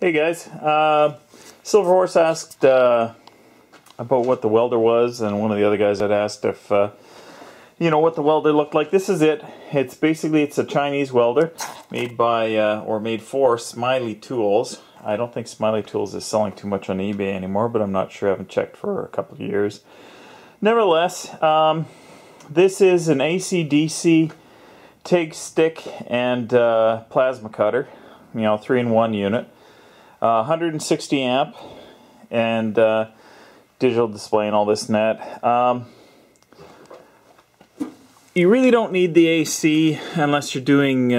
Hey guys, Silver Horse asked about what the welder was, and one of the other guys had asked if what the welder looked like. This is it. It's a Chinese welder made by or made for Smiley Tools. I don't think Smiley Tools is selling too much on eBay anymore, but I'm not sure. I haven't checked for a couple of years. Nevertheless, this is an AC/DC Tig Stick and Plasma cutter. 3-in-1 unit. 160 amp and digital display and all this and that. You really don't need the AC unless you're doing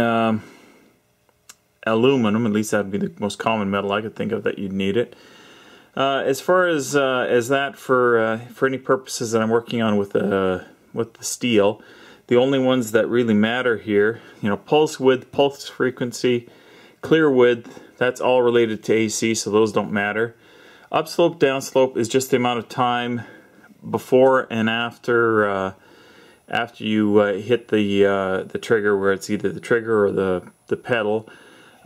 aluminum. At least that would be the most common metal I could think of that you'd need it. As far as that for any purposes that I'm working on with the steel, the only ones that really matter here, pulse width, pulse frequency, clear width, that's all related to AC, so those don't matter. Upslope, downslope is just the amount of time before and after you hit the trigger, where it's either the trigger or the pedal,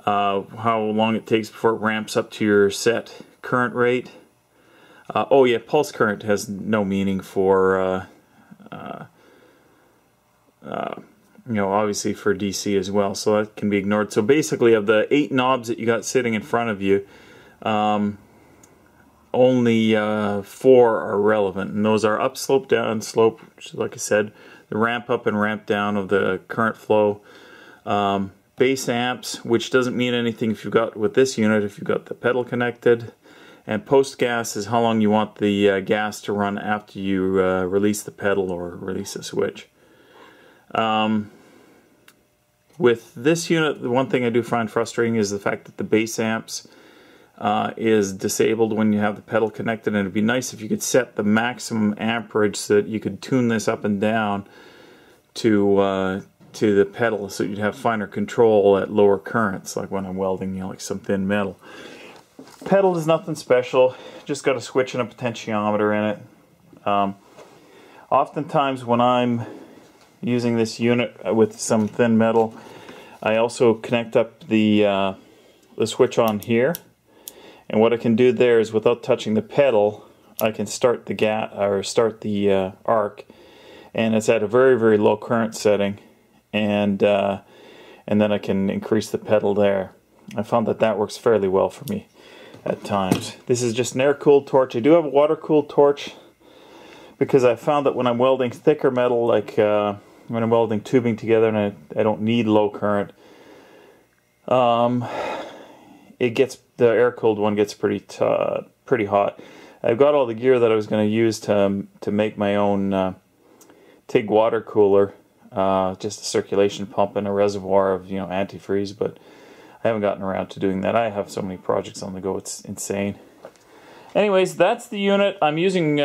how long it takes before it ramps up to your set current rate. Oh yeah, pulse current has no meaning for obviously for DC as well, so that can be ignored. So basically, of the 8 knobs that you got sitting in front of you, only 4 are relevant, and those are upslope, downslope, which is, like I said, the ramp up and ramp down of the current flow. Base amps, which doesn't mean anything if you've got with this unit if you've got the pedal connected. And post gas is how long you want the gas to run after you release the pedal or release the switch. With this unit, the one thing I do find frustrating is the fact that the base amps is disabled when you have the pedal connected, and it'd be nice if you could set the maximum amperage so that you could tune this up and down to the pedal, so you'd have finer control at lower currents, like when I'm welding like some thin metal. Pedal is nothing special, just got a switch and a potentiometer in it. Oftentimes when I'm using this unit with some thin metal, I also connect up the switch on here, and what I can do there is, without touching the pedal, I can start the arc, and it's at a very, very low current setting, and then I can increase the pedal there. I found that works fairly well for me at times. This is just an air-cooled torch. I do have a water-cooled torch because I found that when I'm welding thicker metal, like when I'm welding tubing together and I don't need low current, the air-cooled one gets pretty hot. I've got all the gear that I was going to use to make my own Tig water cooler, just a circulation pump and a reservoir of antifreeze, but I haven't gotten around to doing that. I have so many projects on the go, it's insane. Anyways, that's the unit. I'm using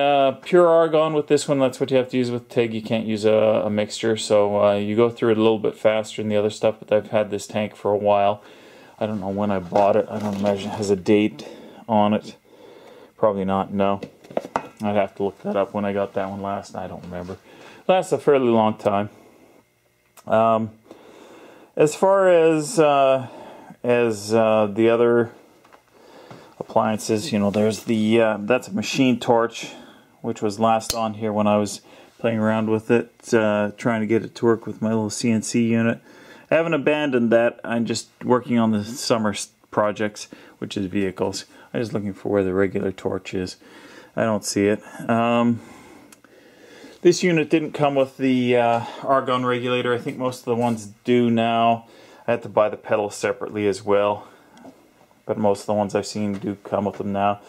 pure argon with this one. That's what you have to use with Tig. You can't use a mixture, so you go through it a little bit faster than the other stuff, but I've had this tank for a while. I don't know when I bought it. I don't imagine it has a date on it. Probably not, no. I'd have to look that up when I got that one last. I don't remember. Lasts a fairly long time. As far as the other appliances, there's that's a machine torch, which was last on here when I was playing around with it, trying to get it to work with my little CNC unit. I haven't abandoned that. I'm just working on the summer projects, which is vehicles. I'm just looking for where the regular torch is. I don't see it. This unit didn't come with the argon regulator. I think most of the ones do now. I had to buy the pedal separately as well, but most of the ones I've seen do come with them now.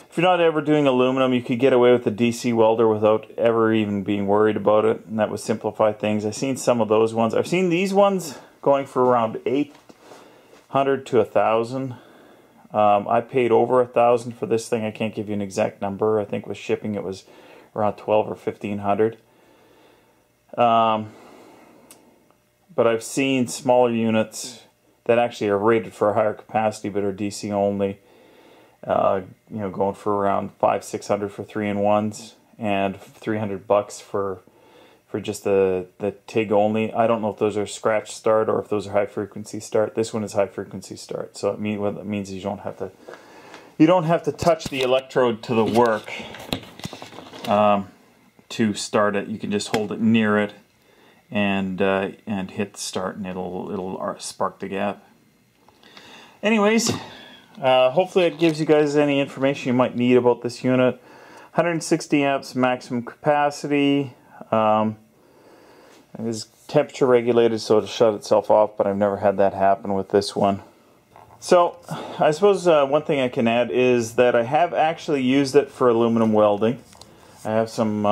If you're not ever doing aluminum, you could get away with a DC welder without ever even being worried about it, and that would simplify things. I've seen some of those ones. I've seen these ones going for around $800 to $1,000. I paid over $1,000 for this thing. I can't give you an exact number. I think with shipping it was around $1,200 or $1,500. But I've seen smaller units that actually are rated for a higher capacity but are DC only, going for around $500–600 for 3-in-1s and $300 for for just the TIG only. I don't know if those are scratch start or if those are high frequency start. this one is high frequency start, so what that means is you don't have to touch the electrode to the work to start it. You can just hold it near it and hit start, and it'll spark the gap. Anyways, hopefully it gives you guys any information you might need about this unit. 160 amps maximum capacity. It is temperature regulated, so it'll shut itself off, but I've never had that happen with this one. So I suppose one thing I can add is that I have actually used it for aluminum welding. I have some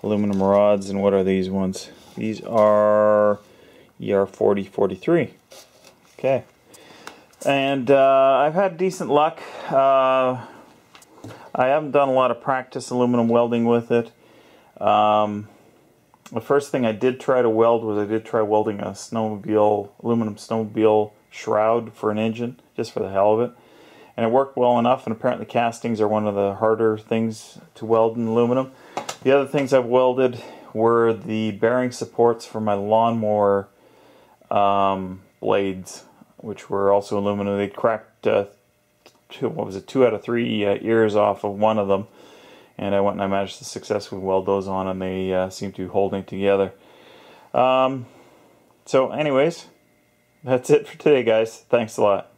aluminum rods, and what are these ones? These are ER4043. Okay. And I've had decent luck. I haven't done a lot of practice aluminum welding with it. The first thing I did try to weld was welding a aluminum snowmobile shroud for an engine, just for the hell of it. And it worked well enough, and apparently castings are one of the harder things to weld in aluminum. The other things I've welded were the bearing supports for my lawnmower blades, which were also aluminum. They cracked, 2 out of 3 ears off of one of them. And I went and I managed to successfully weld those on, and they seem to be holding together. So anyways, that's it for today, guys. Thanks a lot.